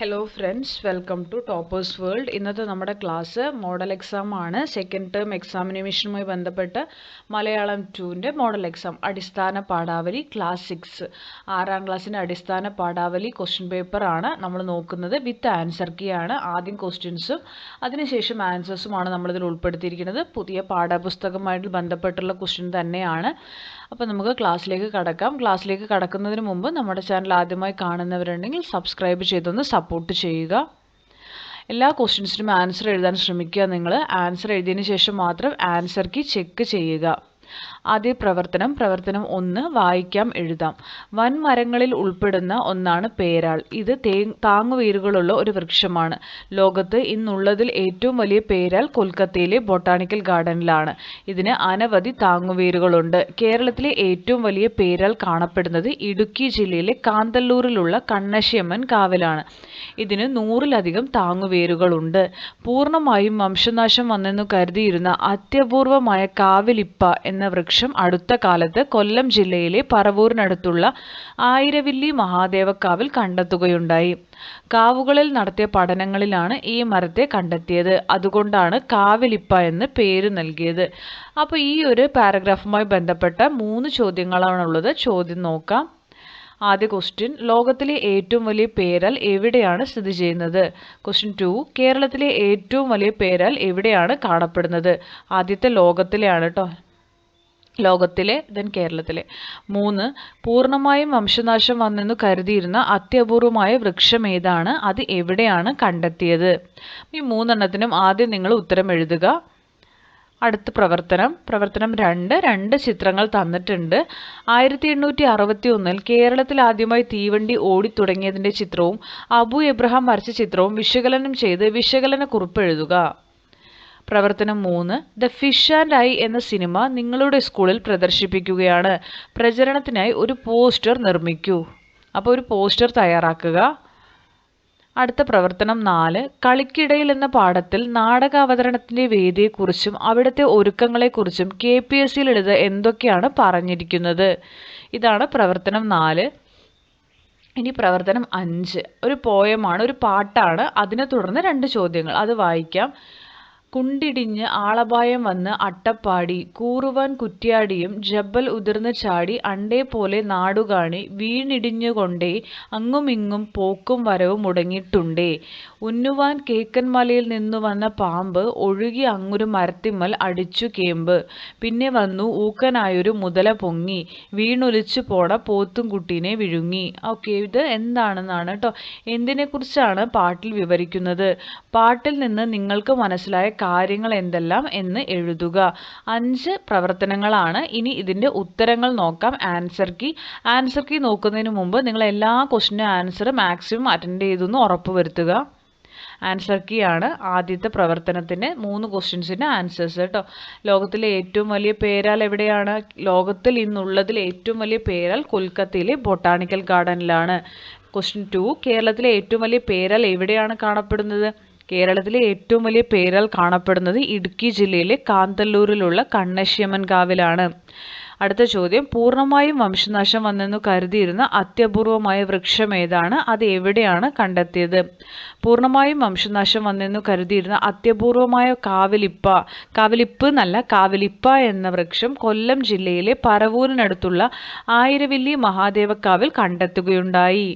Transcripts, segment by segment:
Hello friends, welcome to toppers world. ഇന്നത്തെ നമ്മുടെ class model exam ആണ്. സെക്കൻഡ് ടേം എക്സാമിനേഷനുമായി ബന്ധപ്പെട്ട് മലയാളം 2ൻ്റെ മോഡൽ എക്സാം അടിസ്ഥാന പാഠാവലി ക്ലാസ് 6 ആറാം ക്ലാസ്സിൻ്റെ അടിസ്ഥാന പാഠാവലി ക്വസ്റ്റ്യൻ പേപ്പർ ആണ് നമ്മൾ നോക്കുന്നത്. വിത്ത് ആൻസർ കീ ആണ്. ആദ്യം ക്വസ്റ്റ്യൻസും അതിനുശേഷം ആൻസേഴ്സുമാണ് നമ്മളിതിൽ ഉൾപ്പെടുത്തിയിരിക്കുന്നത്. പുതിയ പാഠപുസ്തകമായിട്ട് ബന്ധപ്പെട്ടുള്ള ക്വസ്റ്റ്യൻ തന്നെയാണ്. അപ്പോൾ നമുക്ക് ക്ലാസ്സിലേക്ക് കടക്കാം. ക്ലാസ്സിലേക്ക് കടക്കുന്നതിന് മുമ്പ് നമ്മുടെ ചാനൽ ആദ്യമായി കാണുന്നവരുണ്ടെങ്കിൽ സബ്സ്ക്രൈബ് ചെയ്തൊന്ന് സപ്പോർട്ട് ചെയ്യുക. എല്ലാ ക്വസ്റ്റ്യൻസിനും ആൻസർ എഴുതാൻ ശ്രമിക്കുക. നിങ്ങൾ ആൻസർ എഴുതിയതിന് ശേഷം മാത്രം ആൻസർ കീ ചെക്ക് ചെയ്യുക. ആദ്യ പ്രവർത്തനം 1 വായിക്കാം എഴുതാം. വൻമരങ്ങളിൽ ഉൾപ്പെടുന്ന ഒന്നാണ് പേരാൽ. ഇത് താങ്ങുവേരുകളുള്ള ഒരു വൃക്ഷമാണ്. ലോകത്ത് ഇന്നുള്ളതിൽ ഏറ്റവും വലിയ പേരാൽ കൊൽക്കത്തയിലെ ബൊട്ടാണിക്കൽ ഗാർഡനിലാണ്. ഇതിന് അനവധി താങ്ങുവേരുകളുണ്ട്. കേരളത്തിലെ ഏറ്റവും വലിയ പേരാൽ കാണപ്പെടുന്നത് ഇടുക്കി ജില്ലയിലെ കാന്തല്ലൂരിലുള്ള കണ്ണശ്ശിയമ്മൻ കാവിലാണ്. ഇതിന് 100-ലധികം താങ്ങുവേരുകളുണ്ട്. പൂർണ്ണമായും വംശനാശം വന്നെന്നു കരുതിയിരുന്ന അത്യപൂർവമായ കാവിലിപ്പ എന്ന വൃക്ഷം അടുത്ത കാലത്ത് കൊല്ലം ജില്ലയിലെ പറവൂരിനടുത്തുള്ള ആയിരവില്ലി മഹാദേവക്കാവിൽ കണ്ടെത്തുകയുണ്ടായി. കാവുകളിൽ നടത്തിയ പഠനങ്ങളിലാണ് ഈ മരത്തെ കണ്ടെത്തിയത്. അതുകൊണ്ടാണ് കാവിലിപ്പ എന്ന് പേര് നൽകിയത്. അപ്പോൾ ഈ ഒരു പാരഗ്രാഫുമായി ബന്ധപ്പെട്ട 3 ചോദ്യങ്ങളാണുള്ളത്. ചോദ്യം നോക്കാം. ആദ്യ ക്വസ്റ്റ്യൻ, ലോകത്തിലെ ഏറ്റവും വലിയ പേരാൽ എവിടെയാണ് സ്ഥിതി ചെയ്യുന്നത്? ക്വസ്റ്റ്യൻ 2, കേരളത്തിലെ ഏറ്റവും വലിയ പേരാൽ എവിടെയാണ് കാണപ്പെടുന്നത്? ആദ്യത്തെ ലോകത്തിലെയാണ് കേട്ടോ. ലോകത്തിലെ കേരളത്തിലെ. 3, പൂർണ്ണമായും വംശനാശം വന്നെന്നു കരുതിയിരുന്ന അത്യപൂർവമായ വൃക്ഷം ഏതാണ്? അത് എവിടെയാണ് കണ്ടെത്തിയത്? ഈ 3 ആദ്യം നിങ്ങൾ ഉത്തരം എഴുതുക. അടുത്ത പ്രവർത്തനം 2 ചിത്രങ്ങൾ തന്നിട്ടുണ്ട്. 1861 കേരളത്തിൽ ആദ്യമായി തീവണ്ടി ഓടിത്തുടങ്ങിയതിൻ്റെ ചിത്രവും അബു എബ്രഹാം വരച്ച ചിത്രവും വിശകലനം ചെയ്ത് വിശകലന കുറിപ്പ് എഴുതുക. പ്രവർത്തനം 3, ദ ഫിഷ് ആൻഡ് ഐ എന്ന സിനിമ നിങ്ങളുടെ സ്കൂളിൽ പ്രദർശിപ്പിക്കുകയാണ്. പ്രചരണത്തിനായി ഒരു പോസ്റ്റർ നിർമ്മിക്കൂ. അപ്പോൾ ഒരു പോസ്റ്റർ തയ്യാറാക്കുക. അടുത്ത പ്രവർത്തനം 4, കളിക്കിടയിൽ എന്ന പാഠത്തിൽ നാടകാവതരണത്തിൻ്റെ വേദിയെക്കുറിച്ചും അവിടുത്തെ ഒരുക്കങ്ങളെക്കുറിച്ചും KPSC എഴുത എന്തൊക്കെയാണ് പറഞ്ഞിരിക്കുന്നത്? ഇതാണ് പ്രവർത്തനം 4. ഇനി പ്രവർത്തനം 5 ഒരു പോയമാണ്, ഒരു പാട്ടാണ്. അതിനെ തുടർന്ന് 2 ചോദ്യങ്ങൾ. അത് വായിക്കാം. കുണ്ടിടിഞ്ഞ് ആളപായം വന്ന് അട്ടപ്പാടി കൂറുവാൻ കുറ്റ്യാടിയും ജബ്ബൽ ഉതിർന്ന് ചാടി അണ്ടേ പോലെ നാടുകാണി വീണിടിഞ്ഞുകൊണ്ടേ അങ്ങുമിങ്ങും പോക്കും വരവും മുടങ്ങിയിട്ടുണ്ടേ. ഉന്നുവാൻ കേക്കൻമലയിൽ നിന്നു വന്ന പാമ്പ് ഒഴുകി അങ്ങൊരു മരത്തിമ്മൽ അടിച്ചു കേമ്പ്. പിന്നെ വന്നു ഊക്കനായൊരു മുതല പൊങ്ങി വീണൊലിച്ചു പോണ പോത്തുംകുട്ടീനെ വിഴുങ്ങി. ഓക്കെ, ഇത് എന്താണെന്നാണ് കേട്ടോ. എന്തിനെക്കുറിച്ചാണ് പാട്ടിൽ വിവരിക്കുന്നത്? പാട്ടിൽ നിന്ന് നിങ്ങൾക്ക് മനസ്സിലായ കാര്യങ്ങൾ എന്തെല്ലാം എന്ന് എഴുതുക. 5 പ്രവർത്തനങ്ങളാണ്. ഇനി ഇതിൻ്റെ ഉത്തരങ്ങൾ നോക്കാം. ആൻസർ കീ നോക്കുന്നതിന് മുമ്പ് നിങ്ങൾ എല്ലാ ക്വസ്റ്റിനും ആൻസർ മാക്സിമം അറ്റൻഡ് ചെയ്തെന്ന് ഉറപ്പുവരുത്തുക. ആൻസർ കീ ആണ് ആദ്യത്തെ പ്രവർത്തനത്തിന് 3 ക്വസ്റ്റ്യൻസിൻ്റെ ആൻസേഴ്സ് കേട്ടോ. ലോകത്തിലെ ഏറ്റവും വലിയ പേരാൽ എവിടെയാണ്? ലോകത്തിൽ ഇന്നുള്ളതിൽ ഏറ്റവും വലിയ പേരാൽ കൊൽക്കത്തയിലെ ബൊട്ടാണിക്കൽ ഗാർഡനിലാണ്. ക്വസ്റ്റ്യൻ 2, കേരളത്തിലെ ഏറ്റവും വലിയ പേരാൽ എവിടെയാണ് കാണപ്പെടുന്നത്? കേരളത്തിലെ ഏറ്റവും വലിയ പേരാൽ കാണപ്പെടുന്നത് ഇടുക്കി ജില്ലയിലെ കാന്തല്ലൂരിലുള്ള കണ്ണശ്ശിയമ്മൻ കാവിലാണ്. അടുത്ത ചോദ്യം, പൂർണ്ണമായും വംശനാശം വന്നെന്നു കരുതിയിരുന്ന അത്യപൂർവമായ വൃക്ഷം ഏതാണ്? അത് എവിടെയാണ് കണ്ടെത്തിയത്? പൂർണ്ണമായും വംശനാശം വന്നെന്നു കരുതിയിരുന്ന അത്യപൂർവമായ കാവിലിപ്പ എന്ന വൃക്ഷം കൊല്ലം ജില്ലയിലെ പറവൂരിനടുത്തുള്ള ആയിരവില്ലി മഹാദേവക്കാവിൽ കണ്ടെത്തുകയുണ്ടായി.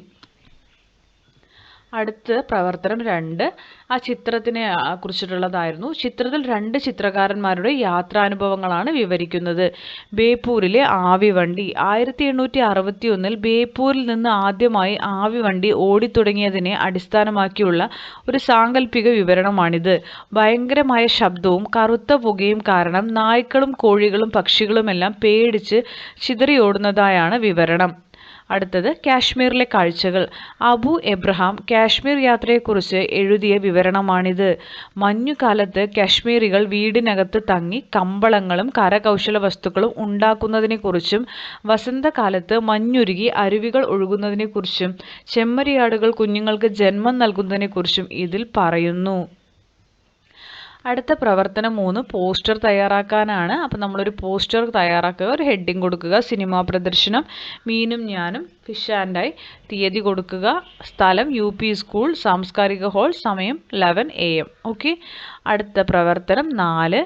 അടുത്ത പ്രവർത്തനം 2 ആ ചിത്രത്തിനെ കുറിച്ചിട്ടുള്ളതായിരുന്നു. ചിത്രത്തിൽ 2 ചിത്രകാരന്മാരുടെ യാത്രാനുഭവങ്ങളാണ് വിവരിക്കുന്നത്. ബേപ്പൂരിലെ ആവിവണ്ടി. 1861 ബേപ്പൂരിൽ നിന്ന് ആദ്യമായി ആവിവണ്ടി ഓടിത്തുടങ്ങിയതിനെ അടിസ്ഥാനമാക്കിയുള്ള ഒരു സാങ്കല്പിക വിവരണമാണിത്. ഭയങ്കരമായ ശബ്ദവും കറുത്ത പുകയും കാരണം നായ്ക്കളും കോഴികളും പക്ഷികളുമെല്ലാം പേടിച്ച് ചിതറിയോടുന്നതായാണ് വിവരണം. അടുത്തത് കാശ്മീരിലെ കാഴ്ചകൾ. അബു എബ്രഹാം കാശ്മീർ യാത്രയെക്കുറിച്ച് എഴുതിയ വിവരണമാണിത്. മഞ്ഞുകാലത്ത് കാശ്മീരികൾ വീടിനകത്ത് തങ്ങി കമ്പളങ്ങളും കരകൗശല വസ്തുക്കളും ഉണ്ടാക്കുന്നതിനെക്കുറിച്ചും വസന്തകാലത്ത് മഞ്ഞുരുകി അരുവികൾ ഒഴുകുന്നതിനെക്കുറിച്ചും ചെമ്മരിയാടുകൾ കുഞ്ഞുങ്ങൾക്ക് ജന്മം നൽകുന്നതിനെക്കുറിച്ചും ഇതിൽ പറയുന്നു. അടുത്ത പ്രവർത്തനം 3 പോസ്റ്റർ തയ്യാറാക്കാനാണ്. അപ്പോൾ നമ്മളൊരു പോസ്റ്റർ തയ്യാറാക്കുക, ഒരു ഹെഡിങ് കൊടുക്കുക, സിനിമാ പ്രദർശനം, മീനും ഞാനും, ഫിഷ് ആൻഡ് ഐ, തീയതി കൊടുക്കുക, സ്ഥലം UP സ്കൂൾ, സാംസ്കാരിക ഹാൾ, സമയം 11 AM. ഓക്കെ. അടുത്ത പ്രവർത്തനം 4,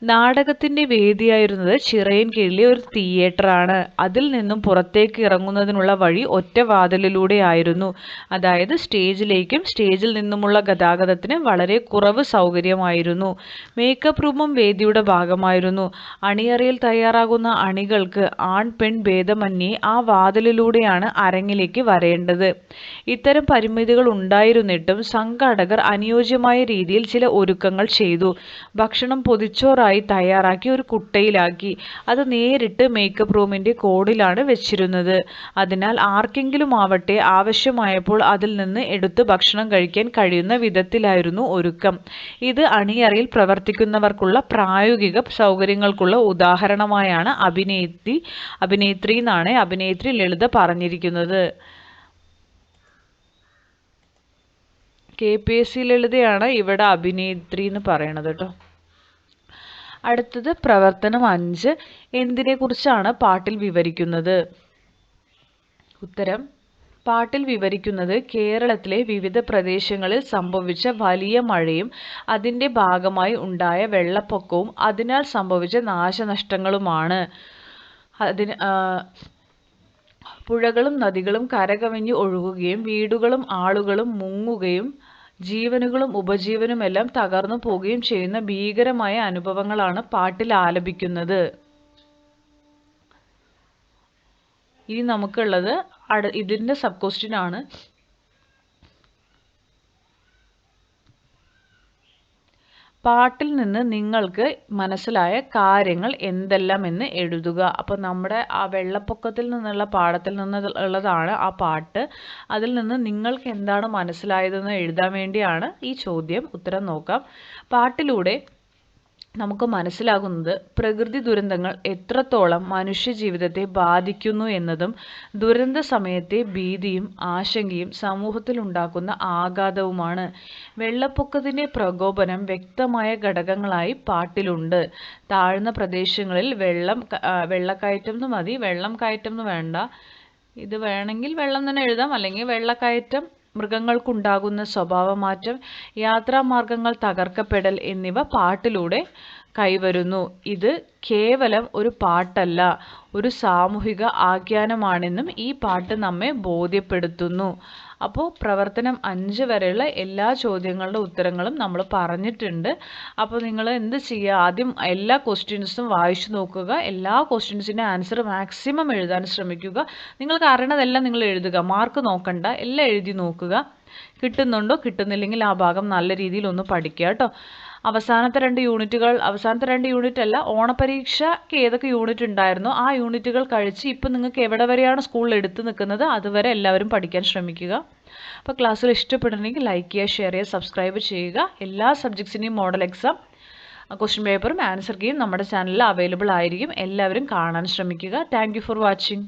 നാടകത്തിൻ്റെ വേദിയായിരുന്നത് ചിറയൻകീഴിലെ ഒരു തിയേറ്ററാണ്. അതിൽ നിന്നും പുറത്തേക്ക് ഇറങ്ങുന്നതിനുള്ള വഴി ഒറ്റ വാതിലിലൂടെ ആയിരുന്നു. അതായത് സ്റ്റേജിലേക്കും സ്റ്റേജിൽ നിന്നുമുള്ള ഗതാഗതത്തിന് വളരെ കുറവ് സൗകര്യമായിരുന്നു. മേക്കപ്പ് റൂമും വേദിയുടെ ഭാഗമായിരുന്നു. അണിയറയിൽ തയ്യാറാകുന്ന അണികൾക്ക് ആൺ പെൺ ഭേദമന്യേ ആ വാതിലിലൂടെയാണ് അരങ്ങിലേക്ക് വരേണ്ടത്. ഇത്തരം പരിമിതികൾ ഉണ്ടായിരുന്നിട്ടും സംഘാടകർ അനുയോജ്യമായ രീതിയിൽ ചില ഒരുക്കങ്ങൾ ചെയ്തു. ഭക്ഷണം പൊതിച്ചോറായി തയ്യാറാക്കി ഒരു കുട്ടയിലാക്കി. അത് നേരിട്ട് മേക്കപ്പ് റൂമിൻ്റെ കോഡിലാണ് വെച്ചിരുന്നത്. അതിനാൽ ആർക്കെങ്കിലും ആവട്ടെ ആവശ്യമായപ്പോൾ അതിൽ നിന്ന് എടുത്ത് ഭക്ഷണം കഴിക്കാൻ കഴിയുന്ന വിധത്തിലായിരുന്നു ഒരുക്കം. ഇത് അണിയറയിൽ പ്രവർത്തിക്കുന്നവർക്കുള്ള പ്രായോഗിക സൗകര്യങ്ങൾക്കുള്ള ഉദാഹരണമായാണ് അഭിനേത്രി ലളിത പറഞ്ഞിരിക്കുന്നത്. KPSC ലളിതയാണ് ഇവിടെ അഭിനേത്രി എന്ന് പറയണത് കേട്ടോ. അടുത്തത് പ്രവർത്തനം 5, എന്തിനെക്കുറിച്ചാണ് പാട്ടിൽ വിവരിക്കുന്നത്? ഉത്തരം: പാട്ടിൽ വിവരിക്കുന്നത് കേരളത്തിലെ വിവിധ പ്രദേശങ്ങളിൽ സംഭവിച്ച വലിയ മഴയും അതിൻ്റെ ഭാഗമായി ഉണ്ടായ വെള്ളപ്പൊക്കവും അതിനാൽ സംഭവിച്ച നാശനഷ്ടങ്ങളുമാണ്. പുഴകളും നദികളും കരകവിഞ്ഞ് ഒഴുകുകയും വീടുകളും ആളുകളും മുങ്ങുകയും ജീവനുകളും ഉപജീവനുമെല്ലാം തകർന്നു പോവുകയും ചെയ്യുന്ന ഭീകരമായ അനുഭവങ്ങളാണ് പാട്ടിൽ ആലപിക്കുന്നത്. ഇനി നമുക്കുള്ളത് ഇതിൻ്റെ സബ് ക്വസ്റ്റ്യൻ ആണ്. പാട്ടിൽ നിന്ന് നിങ്ങൾക്ക് മനസ്സിലായ കാര്യങ്ങൾ എന്തെല്ലാം എന്ന് എഴുതുക. അപ്പോൾ നമ്മുടെ ആ വെള്ളപ്പൊക്കത്തിൽ നിന്നുള്ള പാഠത്തിൽ നിന്നുള്ളതാണ് ആ പാട്ട്. അതിൽ നിന്ന് നിങ്ങൾക്ക് എന്താണ് മനസ്സിലായതെന്ന് എഴുതാൻ വേണ്ടിയാണ് ഈ ചോദ്യം. ഉത്തരം നോക്കാം. പാട്ടിലൂടെ നമുക്ക് മനസ്സിലാകുന്നത് പ്രകൃതി ദുരന്തങ്ങൾ എത്രത്തോളം മനുഷ്യജീവിതത്തെ ബാധിക്കുന്നു എന്നതും ദുരന്ത സമയത്തെ ഭീതിയും ആശങ്കയും സമൂഹത്തിൽ ഉണ്ടാക്കുന്ന ആഘാതവുമാണ്. വെള്ളപ്പൊക്കത്തിൻ്റെ പ്രകോപനം വ്യക്തമായ ഘടകങ്ങളായി പാട്ടിലുണ്ട്. താഴ്ന്ന പ്രദേശങ്ങളിൽ വെള്ളക്കയറ്റം എന്ന് മതി, വെള്ളം കയറ്റം എന്ന് വേണ്ട. ഇത് വേണമെങ്കിൽ വെള്ളം തന്നെ എഴുതാം, അല്ലെങ്കിൽ വെള്ളക്കയറ്റം, മൃഗങ്ങൾക്കുണ്ടാകുന്ന സ്വഭാവമാറ്റം, യാത്രാമാർഗങ്ങൾ തകർക്കപ്പെടൽ എന്നിവ പാട്ടിലൂടെ കൈവരുന്നു. ഇത് കേവലം ഒരു പാട്ടല്ല, ഒരു സാമൂഹിക ആഖ്യാനമാണെന്നും ഈ പാട്ട് നമ്മെ ബോധ്യപ്പെടുത്തുന്നു. അപ്പോൾ പ്രവർത്തനം 5 വരെയുള്ള എല്ലാ ചോദ്യങ്ങളുടെ ഉത്തരങ്ങളും നമ്മൾ പറഞ്ഞിട്ടുണ്ട്. അപ്പോൾ നിങ്ങൾ എന്ത് ചെയ്യുക, ആദ്യം എല്ലാ ക്വസ്റ്റ്യൻസും വായിച്ചു നോക്കുക, എല്ലാ ക്വസ്റ്റ്യൻസിൻ്റെ ആൻസർ മാക്സിമം എഴുതാൻ ശ്രമിക്കുക. നിങ്ങൾക്ക് അറിയണതെല്ലാം നിങ്ങൾ എഴുതുക, മാർക്ക് നോക്കണ്ട, എല്ലാം എഴുതി നോക്കുക. കിട്ടുന്നുണ്ടോ, കിട്ടുന്നില്ലെങ്കിൽ ആ ഭാഗം നല്ല രീതിയിൽ ഒന്ന് പഠിക്കുക കേട്ടോ. അവസാനത്തെ 2 യൂണിറ്റ് അല്ല, ഓണപരീക്ഷയ്ക്ക് ഏതൊക്കെ യൂണിറ്റ് ഉണ്ടായിരുന്നോ ആ യൂണിറ്റുകൾ കഴിച്ച് ഇപ്പം നിങ്ങൾക്ക് എവിടെ വരെയാണ് സ്കൂളിൽ എടുത്ത് നിൽക്കുന്നത് അതുവരെ എല്ലാവരും പഠിക്കാൻ ശ്രമിക്കുക. അപ്പോൾ ക്ലാസ്സിൽ ഇഷ്ടപ്പെടുന്നെങ്കിൽ ലൈക്ക് ചെയ്യുക, ഷെയർ ചെയ്യുക, സബ്സ്ക്രൈബ് ചെയ്യുക. എല്ലാ സബ്ജക്ട്സിൻ്റെയും മോഡൽ എക്സാം ക്വസ്റ്റ്യൻ പേപ്പറും ആൻസർ കീയും നമ്മുടെ ചാനലിൽ അവൈലബിൾ ആയിരിക്കും. എല്ലാവരും കാണാൻ ശ്രമിക്കുക. Thank you for watching.